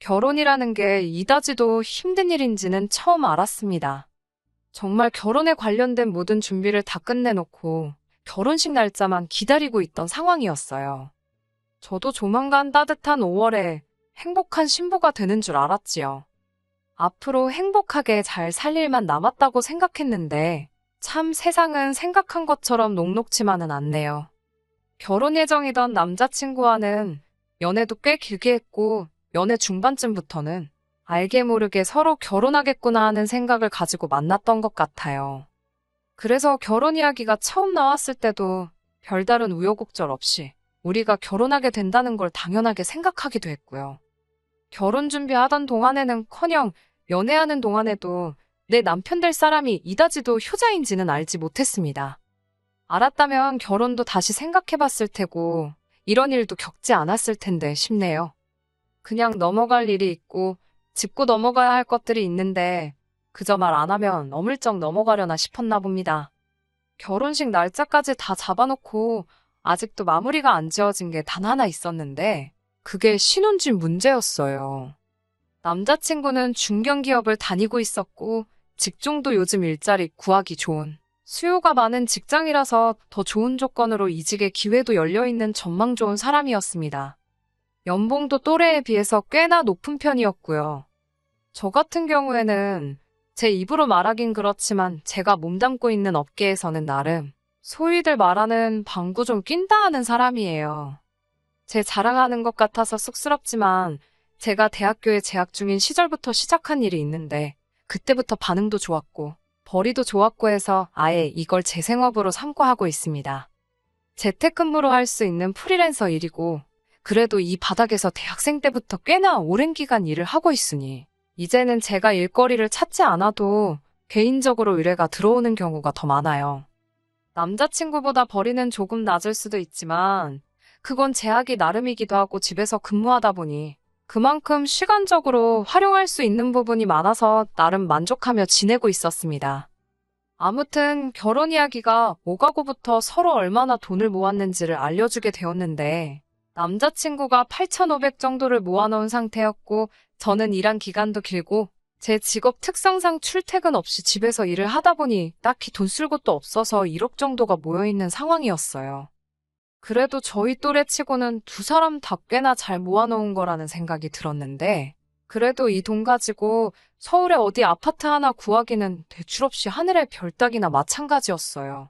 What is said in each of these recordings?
결혼이라는 게 이다지도 힘든 일인지는 처음 알았습니다. 정말 결혼에 관련된 모든 준비를 다 끝내놓고 결혼식 날짜만 기다리고 있던 상황이었어요. 저도 조만간 따뜻한 5월에 행복한 신부가 되는 줄 알았지요. 앞으로 행복하게 잘 살 일만 남았다고 생각했는데 참 세상은 생각한 것처럼 녹록지만은 않네요. 결혼 예정이던 남자친구와는 연애도 꽤 길게 했고 연애 중반쯤부터는 알게 모르게 서로 결혼하겠구나 하는 생각을 가지고 만났던 것 같아요. 그래서 결혼 이야기가 처음 나왔을 때도 별다른 우여곡절 없이 우리가 결혼하게 된다는 걸 당연하게 생각하기도 했고요. 결혼 준비하던 동안에는커녕 연애하는 동안에도 내 남편 될 사람이 이다지도 효자인지는 알지 못했습니다. 알았다면 결혼도 다시 생각해봤을 테고 이런 일도 겪지 않았을 텐데 싶네요. 그냥 넘어갈 일이 있고 짚고 넘어가야 할 것들이 있는데 그저 말 안 하면 어물쩍 넘어가려나 싶었나 봅니다. 결혼식 날짜까지 다 잡아놓고 아직도 마무리가 안 지어진 게 단 하나 있었는데 그게 신혼집 문제였어요. 남자친구는 중견기업을 다니고 있었고 직종도 요즘 일자리 구하기 좋은 수요가 많은 직장이라서 더 좋은 조건으로 이직의 기회도 열려있는 전망 좋은 사람이었습니다. 연봉도 또래에 비해서 꽤나 높은 편이었고요. 저 같은 경우에는 제 입으로 말하긴 그렇지만 제가 몸담고 있는 업계에서는 나름 소위들 말하는 방구 좀 낀다 하는 사람이에요. 제 자랑하는 것 같아서 쑥스럽지만 제가 대학교에 재학 중인 시절부터 시작한 일이 있는데 그때부터 반응도 좋았고 벌이도 좋았고 해서 아예 이걸 제 생업으로 삼고 하고 있습니다. 재택근무로 할 수 있는 프리랜서 일이고 그래도 이 바닥에서 대학생 때부터 꽤나 오랜 기간 일을 하고 있으니 이제는 제가 일거리를 찾지 않아도 개인적으로 의뢰가 들어오는 경우가 더 많아요. 남자친구보다 벌이는 조금 낮을 수도 있지만 그건 제약이 나름이기도 하고 집에서 근무하다 보니 그만큼 시간적으로 활용할 수 있는 부분이 많아서 나름 만족하며 지내고 있었습니다. 아무튼 결혼 이야기가 오가고부터 서로 얼마나 돈을 모았는지를 알려주게 되었는데 남자친구가 8,500 정도를 모아놓은 상태였고 저는 일한 기간도 길고 제 직업 특성상 출퇴근 없이 집에서 일을 하다 보니 딱히 돈 쓸 곳도 없어서 1억 정도가 모여있는 상황이었어요. 그래도 저희 또래 치고는 두 사람 다 꽤나 잘 모아놓은 거라는 생각이 들었는데 그래도 이 돈 가지고 서울에 어디 아파트 하나 구하기는 대출 없이 하늘의 별 따기나 마찬가지였어요.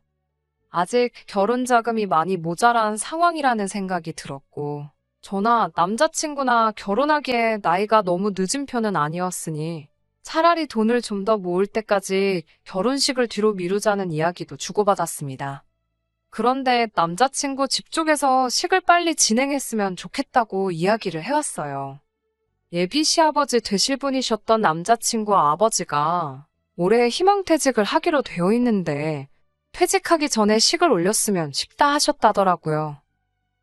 아직 결혼 자금이 많이 모자란 상황이라는 생각이 들었고 저나 남자친구나 결혼하기에 나이가 너무 늦은 편은 아니었으니 차라리 돈을 좀 더 모을 때까지 결혼식을 뒤로 미루자는 이야기도 주고받았습니다. 그런데 남자친구 집 쪽에서 식을 빨리 진행했으면 좋겠다고 이야기를 해왔어요. 예비 시아버지 되실 분이셨던 남자친구 아버지가 올해 희망퇴직을 하기로 되어 있는데 퇴직하기 전에 식을 올렸으면 쉽다 하셨다더라고요.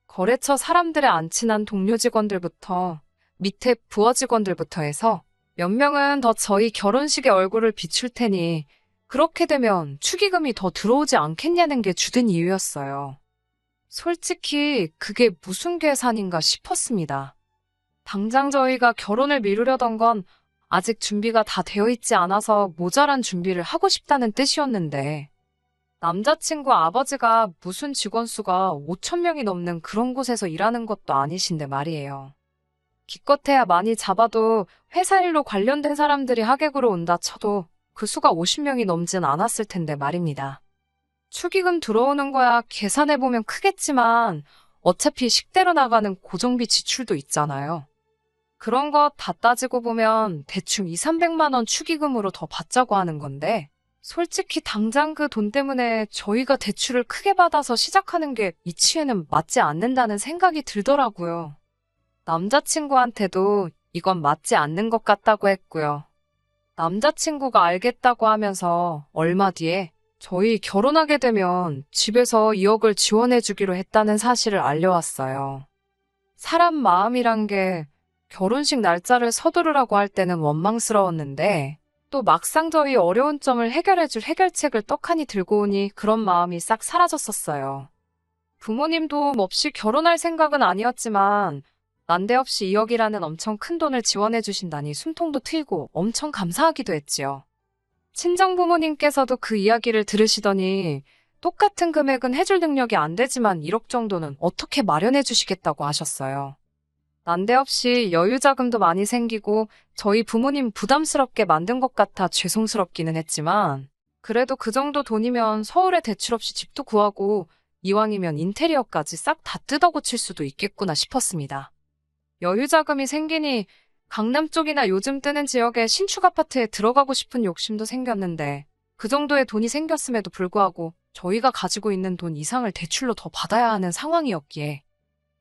거래처 사람들의 안 친한 동료 직원들부터 밑에 부하 직원들부터 해서 몇 명은 더 저희 결혼식에 얼굴을 비출 테니 그렇게 되면 축의금이 더 들어오지 않겠냐는 게 주된 이유였어요. 솔직히 그게 무슨 계산인가 싶었습니다. 당장 저희가 결혼을 미루려던 건 아직 준비가 다 되어 있지 않아서 모자란 준비를 하고 싶다는 뜻이었는데 남자친구 아버지가 무슨 직원 수가 5,000명이 넘는 그런 곳에서 일하는 것도 아니신데 말이에요. 기껏해야 많이 잡아도 회사 일로 관련된 사람들이 하객으로 온다 쳐도 그 수가 50명이 넘진 않았을 텐데 말입니다. 축의금 들어오는 거야 계산해보면 크겠지만 어차피 식대로 나가는 고정비 지출도 있잖아요. 그런 거 다 따지고 보면 대충 2, 300만 원 축의금으로 더 받자고 하는 건데 솔직히 당장 그 돈 때문에 저희가 대출을 크게 받아서 시작하는 게 이치에는 맞지 않는다는 생각이 들더라고요. 남자친구한테도 이건 맞지 않는 것 같다고 했고요. 남자친구가 알겠다고 하면서 얼마 뒤에 저희 결혼하게 되면 집에서 2억을 지원해 주기로 했다는 사실을 알려왔어요. 사람 마음이란 게 결혼식 날짜를 서두르라고 할 때는 원망스러웠는데 또 막상 저희 어려운 점을 해결해줄 해결책을 떡하니 들고 오니 그런 마음이 싹 사라졌었어요. 부모님도 몹시 결혼할 생각은 아니었지만 난데없이 2억이라는 엄청 큰 돈을 지원해 주신다니 숨통도 트이고 엄청 감사하기도 했지요. 친정 부모님께서도 그 이야기를 들으시더니 똑같은 금액은 해줄 능력이 안 되지만 1억 정도는 어떻게 마련해 주시겠다고 하셨어요. 난데없이 여유 자금도 많이 생기고 저희 부모님 부담스럽게 만든 것 같아 죄송스럽기는 했지만 그래도 그 정도 돈이면 서울에 대출 없이 집도 구하고 이왕이면 인테리어까지 싹 다 뜯어 고칠 수도 있겠구나 싶었습니다. 여유 자금이 생기니 강남 쪽이나 요즘 뜨는 지역의 신축 아파트에 들어가고 싶은 욕심도 생겼는데 그 정도의 돈이 생겼음에도 불구하고 저희가 가지고 있는 돈 이상을 대출로 더 받아야 하는 상황이었기에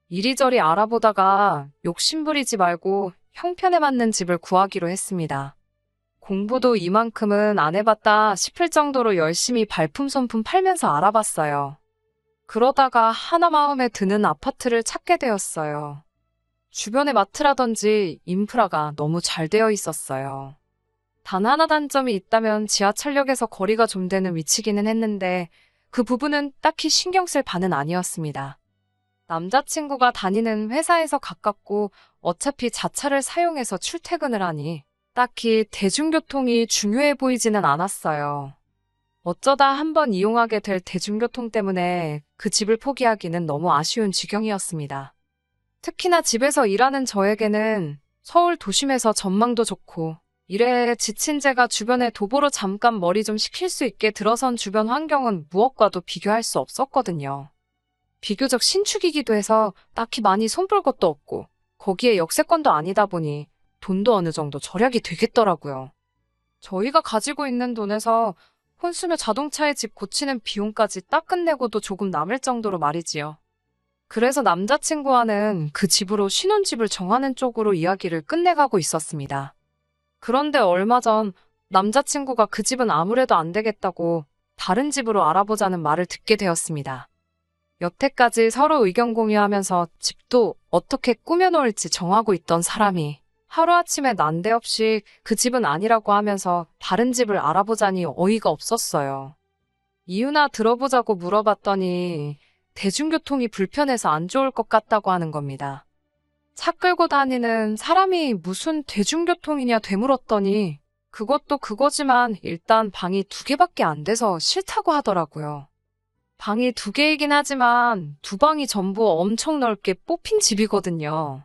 이리저리 알아보다가 욕심부리지 말고 형편에 맞는 집을 구하기로 했습니다. 공부도 이만큼은 안 해봤다 싶을 정도로 열심히 발품손품 팔면서 알아봤어요. 그러다가 하나 마음에 드는 아파트를 찾게 되었어요. 주변에 마트라든지 인프라가 너무 잘 되어 있었어요. 단 하나 단점이 있다면 지하철역에서 거리가 좀 되는 위치기는 했는데 그 부분은 딱히 신경 쓸 바는 아니었습니다. 남자친구가 다니는 회사에서 가깝고 어차피 자차를 사용해서 출퇴근을 하니 딱히 대중교통이 중요해 보이지는 않았어요. 어쩌다 한번 이용하게 될 대중교통 때문에 그 집을 포기하기는 너무 아쉬운 지경이었습니다. 특히나 집에서 일하는 저에게는 서울 도심에서 전망도 좋고 일에 지친 제가 주변에 도보로 잠깐 머리 좀 식힐 수 있게 들어선 주변 환경은 무엇과도 비교할 수 없었거든요. 비교적 신축이기도 해서 딱히 많이 손볼 것도 없고 거기에 역세권도 아니다 보니 돈도 어느 정도 절약이 되겠더라고요. 저희가 가지고 있는 돈에서 혼수며 자동차의 집 고치는 비용까지 딱 끝내고도 조금 남을 정도로 말이지요. 그래서 남자친구와는 그 집으로 신혼집을 정하는 쪽으로 이야기를 끝내가고 있었습니다. 그런데 얼마 전 남자친구가 그 집은 아무래도 안 되겠다고 다른 집으로 알아보자는 말을 듣게 되었습니다. 여태까지 서로 의견 공유하면서 집도 어떻게 꾸며놓을지 정하고 있던 사람이 하루아침에 난데없이 그 집은 아니라고 하면서 다른 집을 알아보자니 어이가 없었어요. 이유나 들어보자고 물어봤더니 대중교통이 불편해서 안 좋을 것 같다고 하는 겁니다. 차 끌고 다니는 사람이 무슨 대중교통이냐 되물었더니 그것도 그거지만 일단 방이 2개밖에 안 돼서 싫다고 하더라고요. 방이 2개이긴 하지만 2방이 전부 엄청 넓게 뽑힌 집이거든요.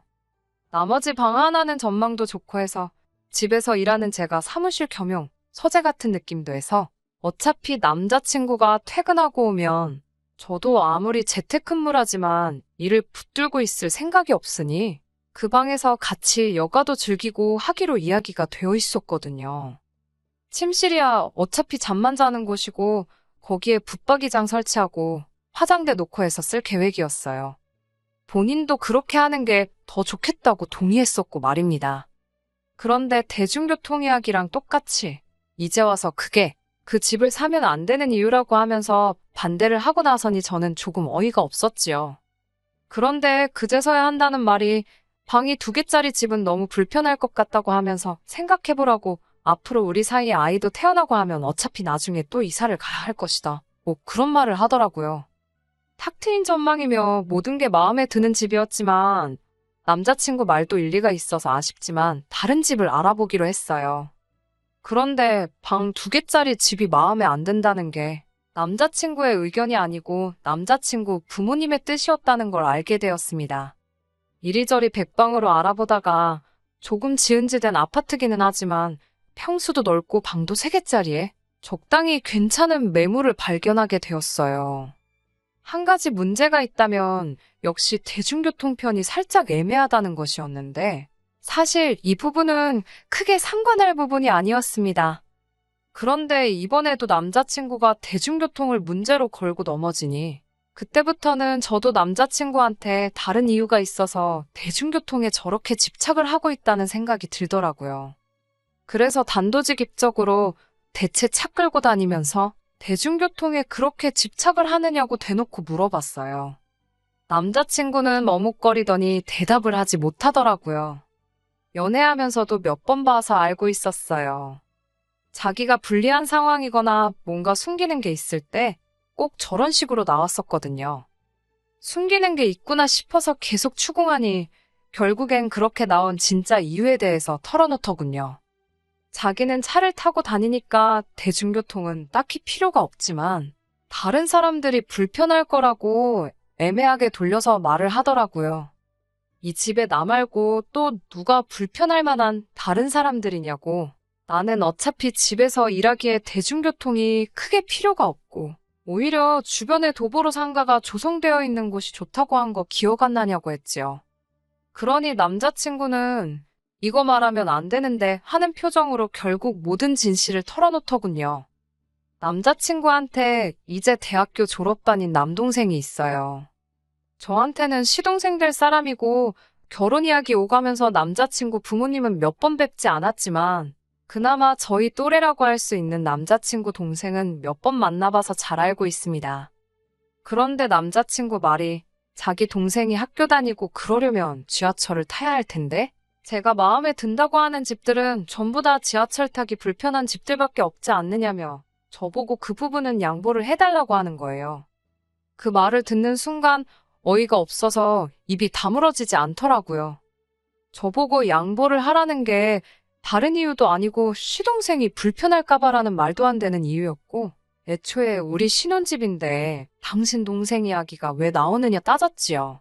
나머지 방 하나는 전망도 좋고 해서 집에서 일하는 제가 사무실 겸용 서재 같은 느낌도 해서 어차피 남자친구가 퇴근하고 오면 저도 아무리 재택근무라지만 일을 붙들고 있을 생각이 없으니 그 방에서 같이 여가도 즐기고 하기로 이야기가 되어 있었거든요. 침실이야 어차피 잠만 자는 곳이고 거기에 붙박이장 설치하고 화장대 놓고 해서 쓸 계획이었어요. 본인도 그렇게 하는 게 더 좋겠다고 동의했었고 말입니다. 그런데 대중교통 이야기랑 똑같이 이제 와서 그게 그 집을 사면 안 되는 이유라고 하면서 반대를 하고 나서니 저는 조금 어이가 없었지요. 그런데 그제서야 한다는 말이 방이 2개짜리 집은 너무 불편할 것 같다고 하면서 생각해보라고 앞으로 우리 사이에 아이도 태어나고 하면 어차피 나중에 또 이사를 가야 할 것이다. 뭐 그런 말을 하더라고요. 탁 트인 전망이며 모든 게 마음에 드는 집이었지만 남자친구 말도 일리가 있어서 아쉽지만 다른 집을 알아보기로 했어요. 그런데 방 2개짜리 집이 마음에 안 든다는 게 남자친구의 의견이 아니고 남자친구 부모님의 뜻이었다는 걸 알게 되었습니다. 이리저리 백방으로 알아보다가 조금 지은지된 아파트기는 하지만 평수도 넓고 방도 3개짜리에 적당히 괜찮은 매물을 발견하게 되었어요. 한 가지 문제가 있다면 역시 대중교통편이 살짝 애매하다는 것이었는데 사실 이 부분은 크게 상관할 부분이 아니었습니다. 그런데 이번에도 남자친구가 대중교통을 문제로 걸고 넘어지니 그때부터는 저도 남자친구한테 다른 이유가 있어서 대중교통에 저렇게 집착을 하고 있다는 생각이 들더라고요. 그래서 단도직입적으로 대체 차 끌고 다니면서 대중교통에 그렇게 집착을 하느냐고 대놓고 물어봤어요. 남자친구는 머뭇거리더니 대답을 하지 못하더라고요. 연애하면서도 몇 번 봐서 알고 있었어요. 자기가 불리한 상황이거나 뭔가 숨기는 게 있을 때 꼭 저런 식으로 나왔었거든요. 숨기는 게 있구나 싶어서 계속 추궁하니 결국엔 그렇게 나온 진짜 이유에 대해서 털어놓더군요. 자기는 차를 타고 다니니까 대중교통은 딱히 필요가 없지만 다른 사람들이 불편할 거라고 애매하게 돌려서 말을 하더라고요. 이 집에 나 말고 또 누가 불편할 만한 다른 사람들이냐고. 나는 어차피 집에서 일하기에 대중교통이 크게 필요가 없고 오히려 주변에 도보로 상가가 조성되어 있는 곳이 좋다고 한 거 기억 안 나냐고 했지요. 그러니 남자친구는 이거 말하면 안 되는데 하는 표정으로 결국 모든 진실을 털어놓더군요. 남자친구한테 이제 대학교 졸업반인 남동생이 있어요. 저한테는 시동생 될 사람이고 결혼 이야기 오가면서 남자친구 부모님은 몇 번 뵙지 않았지만 그나마 저희 또래라고 할 수 있는 남자친구 동생은 몇 번 만나봐서 잘 알고 있습니다. 그런데 남자친구 말이 자기 동생이 학교 다니고 그러려면 지하철을 타야 할 텐데 제가 마음에 든다고 하는 집들은 전부 다 지하철 타기 불편한 집들밖에 없지 않느냐며 저보고 그 부분은 양보를 해달라고 하는 거예요. 그 말을 듣는 순간 어이가 없어서 입이 다물어지지 않더라고요. 저보고 양보를 하라는 게 다른 이유도 아니고 시동생이 불편할까봐라는 말도 안 되는 이유였고 애초에 우리 신혼집인데 당신 동생 이야기가 왜 나오느냐 따졌지요.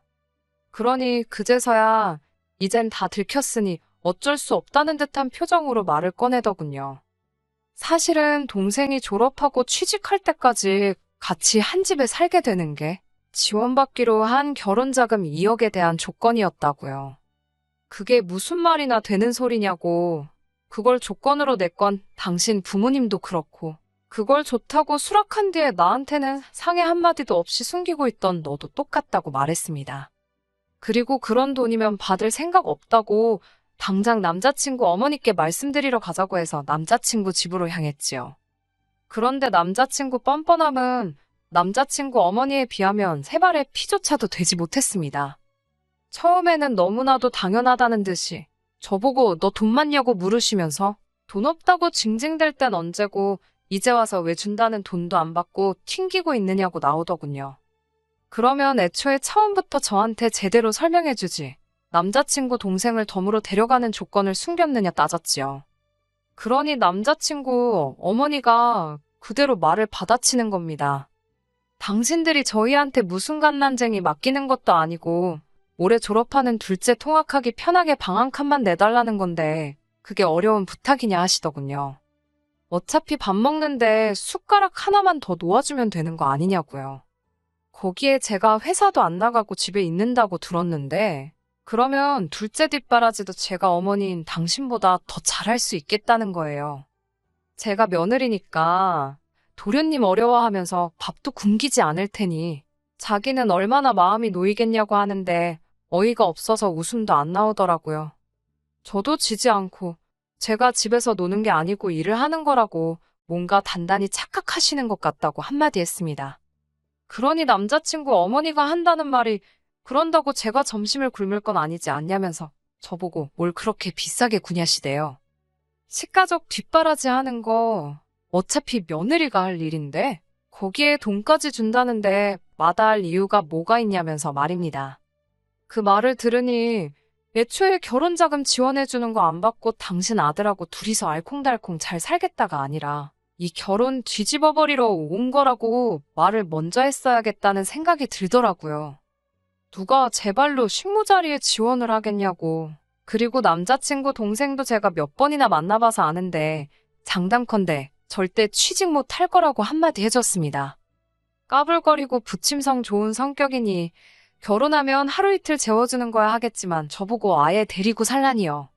그러니 그제서야 이젠 다 들켰으니 어쩔 수 없다는 듯한 표정으로 말을 꺼내더군요. 사실은 동생이 졸업하고 취직할 때까지 같이 한 집에 살게 되는 게 지원받기로 한 결혼자금 2억에 대한 조건이었다고요. 그게 무슨 말이나 되는 소리냐고. 그걸 조건으로 냈건 당신 부모님도 그렇고 그걸 좋다고 수락한 뒤에 나한테는 상해 한마디도 없이 숨기고 있던 너도 똑같다고 말했습니다. 그리고 그런 돈이면 받을 생각 없다고 당장 남자친구 어머니께 말씀드리러 가자고 해서 남자친구 집으로 향했지요. 그런데 남자친구 뻔뻔함은 남자친구 어머니에 비하면 세 발의 피조차도 되지 못했습니다. 처음에는 너무나도 당연하다는 듯이 저보고 너 돈 많냐고 물으시면서 돈 없다고 징징댈 땐 언제고 이제 와서 왜 준다는 돈도 안 받고 튕기고 있느냐고 나오더군요. 그러면 애초에 처음부터 저한테 제대로 설명해주지. 남자친구 동생을 덤으로 데려가는 조건을 숨겼느냐 따졌지요. 그러니 남자친구 어머니가 그대로 말을 받아치는 겁니다. 당신들이 저희한테 무슨 갓난쟁이 맡기는 것도 아니고 올해 졸업하는 둘째 통학하기 편하게 방 한 칸만 내달라는 건데 그게 어려운 부탁이냐 하시더군요. 어차피 밥 먹는데 숟가락 하나만 더 놓아주면 되는 거 아니냐고요. 거기에 제가 회사도 안 나가고 집에 있는다고 들었는데 그러면 둘째 뒷바라지도 제가 어머니인 당신보다 더 잘할 수 있겠다는 거예요. 제가 며느리니까 도련님 어려워하면서 밥도 굶기지 않을 테니 자기는 얼마나 마음이 놓이겠냐고 하는데 어이가 없어서 웃음도 안 나오더라고요. 저도 지지 않고 제가 집에서 노는 게 아니고 일을 하는 거라고 뭔가 단단히 착각하시는 것 같다고 한마디 했습니다. 그러니 남자친구 어머니가 한다는 말이 그런다고 제가 점심을 굶을 건 아니지 않냐면서 저보고 뭘 그렇게 비싸게 구냐시대요. 식가족 뒷바라지 하는 거 어차피 며느리가 할 일인데 거기에 돈까지 준다는데 마다할 이유가 뭐가 있냐면서 말입니다. 그 말을 들으니 애초에 결혼자금 지원해주는 거 안 받고 당신 아들하고 둘이서 알콩달콩 잘 살겠다가 아니라 이 결혼 뒤집어버리러 온 거라고 말을 먼저 했어야겠다는 생각이 들더라고요. 누가 제 발로 식모자리에 지원을 하겠냐고. 그리고 남자친구 동생도 제가 몇 번이나 만나봐서 아는데 장담컨대 절대 취직 못 할 거라고 한마디 해줬습니다. 까불거리고 부침성 좋은 성격이니 결혼하면 하루 이틀 재워주는 거야 하겠지만 저보고 아예 데리고 살라니요.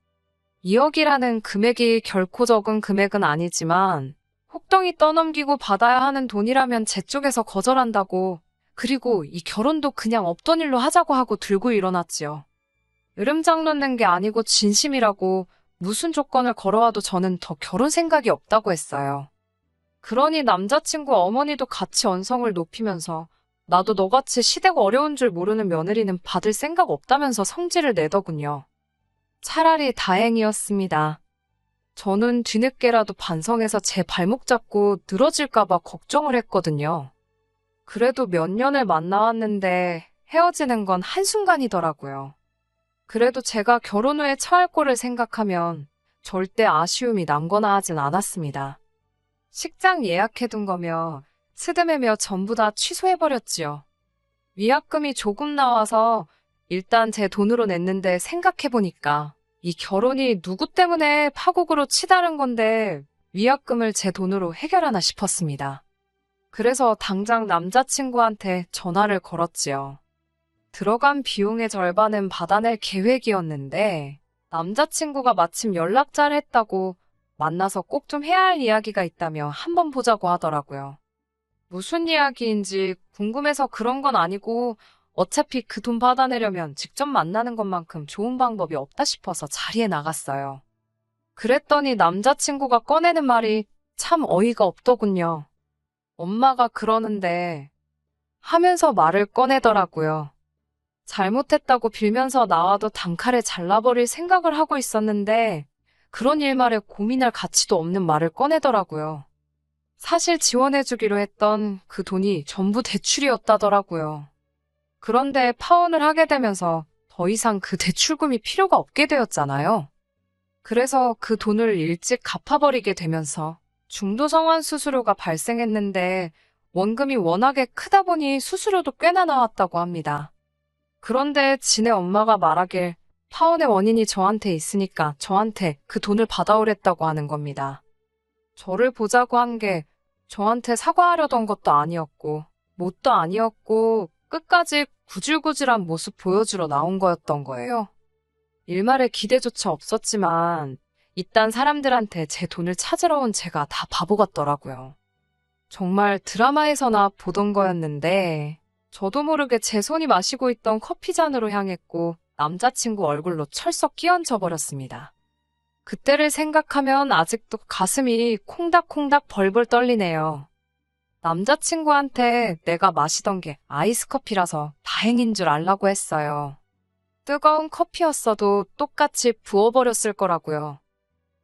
2억이라는 금액이 결코 적은 금액은 아니지만 혹덩이 떠넘기고 받아야 하는 돈이라면 제 쪽에서 거절한다고. 그리고 이 결혼도 그냥 없던 일로 하자고 하고 들고 일어났지요. 으름장 놓는 게 아니고 진심이라고 무슨 조건을 걸어와도 저는 더 결혼 생각이 없다고 했어요. 그러니 남자친구 어머니도 같이 언성을 높이면서 나도 너같이 시대가 어려운 줄 모르는 며느리는 받을 생각 없다면서 성질을 내더군요. 차라리 다행이었습니다. 저는 뒤늦게라도 반성해서 제 발목 잡고 늘어질까봐 걱정을 했거든요. 그래도 몇 년을 만나왔는데 헤어지는 건 한순간이더라고요. 그래도 제가 결혼 후에 처할 거를 생각하면 절대 아쉬움이 남거나 하진 않았습니다. 식장 예약해둔 거며 스드메며 전부 다 취소해버렸지요. 위약금이 조금 나와서 일단 제 돈으로 냈는데 생각해보니까 이 결혼이 누구 때문에 파국으로 치달은 건데 위약금을 제 돈으로 해결하나 싶었습니다. 그래서 당장 남자친구한테 전화를 걸었지요. 들어간 비용의 절반은 받아낼 계획이었는데 남자친구가 마침 연락잘 했다고 만나서 꼭 좀 해야 할 이야기가 있다며 한번 보자고 하더라고요. 무슨 이야기인지 궁금해서 그런 건 아니고 어차피 그 돈 받아내려면 직접 만나는 것만큼 좋은 방법이 없다 싶어서 자리에 나갔어요. 그랬더니 남자친구가 꺼내는 말이 참 어이가 없더군요. 엄마가 그러는데 하면서 말을 꺼내더라고요. 잘못했다고 빌면서 나와도 단칼에 잘라버릴 생각을 하고 있었는데 그런 일말에 고민할 가치도 없는 말을 꺼내더라고요. 사실 지원해주기로 했던 그 돈이 전부 대출이었다더라고요. 그런데 파혼을 하게 되면서 더 이상 그 대출금이 필요가 없게 되었잖아요. 그래서 그 돈을 일찍 갚아버리게 되면서 중도성환 수수료가 발생했는데 원금이 워낙에 크다 보니 수수료도 꽤나 나왔다고 합니다. 그런데 지네 엄마가 말하길 파혼의 원인이 저한테 있으니까 저한테 그 돈을 받아오랬다고 하는 겁니다. 저를 보자고 한 게 저한테 사과하려던 것도 아니었고 뭣도 아니었고 끝까지 구질구질한 모습 보여주러 나온 거였던 거예요. 일말의 기대조차 없었지만 이딴 사람들한테 제 돈을 찾으러 온 제가 다 바보 같더라고요. 정말 드라마에서나 보던 거였는데 저도 모르게 제 손이 마시고 있던 커피잔으로 향했고 남자친구 얼굴로 철썩 끼얹어 버렸습니다. 그때를 생각하면 아직도 가슴이 콩닥콩닥 벌벌 떨리네요. 남자친구한테 내가 마시던 게 아이스 커피라서 다행인 줄 알라고 했어요. 뜨거운 커피였어도 똑같이 부어버렸을 거라고요.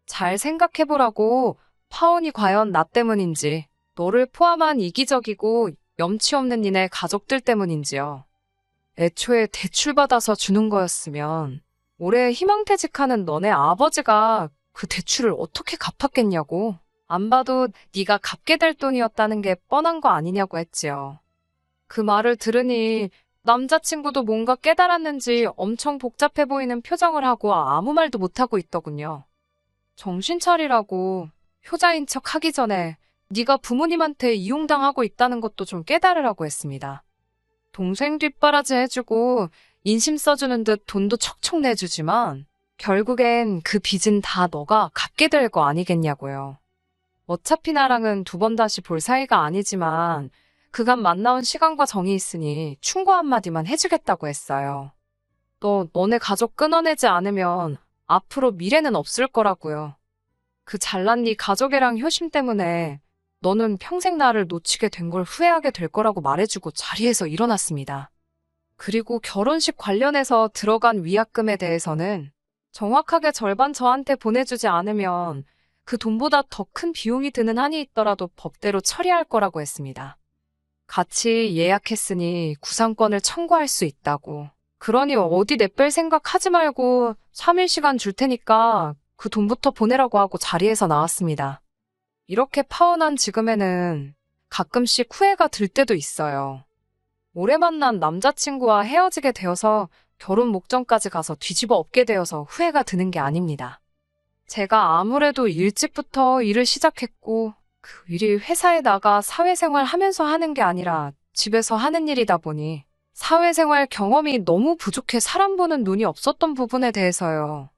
잘 생각해보라고. 파혼이 과연 나 때문인지, 너를 포함한 이기적이고 염치 없는 니네 가족들 때문인지요. 애초에 대출받아서 주는 거였으면 올해 희망퇴직하는 너네 아버지가 그 대출을 어떻게 갚았겠냐고. 안 봐도 네가 갚게 될 돈이었다는 게 뻔한 거 아니냐고 했지요. 그 말을 들으니 남자친구도 뭔가 깨달았는지 엄청 복잡해 보이는 표정을 하고 아무 말도 못하고 있더군요. 정신 차리라고. 효자인 척 하기 전에 네가 부모님한테 이용당하고 있다는 것도 좀 깨달으라고 했습니다. 동생 뒷바라지 해주고 인심 써주는 듯 돈도 척척 내주지만 결국엔 그 빚은 다 너가 갚게 될 거 아니겠냐고요. 어차피 나랑은 두 번 다시 볼 사이가 아니지만 그간 만나온 시간과 정이 있으니 충고 한마디만 해주겠다고 했어요. 너네 가족 끊어내지 않으면 앞으로 미래는 없을 거라고요. 그 잘난 네 가족애랑 효심 때문에 너는 평생 나를 놓치게 된 걸 후회하게 될 거라고 말해주고 자리에서 일어났습니다. 그리고 결혼식 관련해서 들어간 위약금에 대해서는 정확하게 절반 저한테 보내주지 않으면 그 돈보다 더 큰 비용이 드는 한이 있더라도 법대로 처리할 거라고 했습니다. 같이 예약했으니 구상권을 청구할 수 있다고. 그러니 어디 내뺄 생각 하지 말고 3일 시간 줄 테니까 그 돈부터 보내라고 하고 자리에서 나왔습니다. 이렇게 파혼한 지금에는 가끔씩 후회가 들 때도 있어요. 오래 만난 남자친구와 헤어지게 되어서 결혼 목전까지 가서 뒤집어 엎게 되어서 후회가 드는 게 아닙니다. 제가 아무래도 일찍부터 일을 시작했고 그 일이 회사에 나가 사회생활 하면서 하는 게 아니라 집에서 하는 일이다 보니 사회생활 경험이 너무 부족해 사람 보는 눈이 없었던 부분에 대해서요.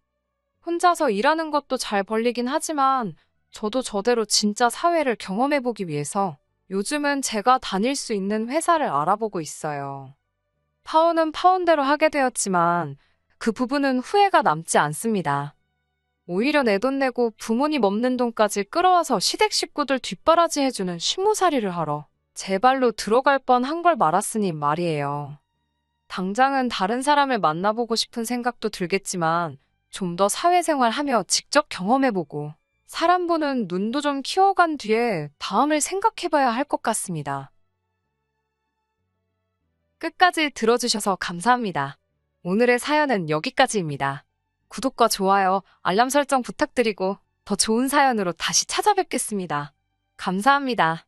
혼자서 일하는 것도 잘 벌리긴 하지만 저도 저대로 진짜 사회를 경험해보기 위해서 요즘은 제가 다닐 수 있는 회사를 알아보고 있어요. 파혼은 파혼대로 하게 되었지만 그 부분은 후회가 남지 않습니다. 오히려 내 돈 내고 부모님 없는 돈까지 끌어와서 시댁 식구들 뒷바라지 해주는 신무살이를 하러 제 발로 들어갈 뻔한 걸 말았으니 말이에요. 당장은 다른 사람을 만나보고 싶은 생각도 들겠지만 좀 더 사회생활 하며 직접 경험해보고 사람 보는 눈도 좀 키워간 뒤에 다음을 생각해봐야 할 것 같습니다. 끝까지 들어주셔서 감사합니다. 오늘의 사연은 여기까지입니다. 구독과 좋아요, 알람 설정 부탁드리고 더 좋은 사연으로 다시 찾아뵙겠습니다. 감사합니다.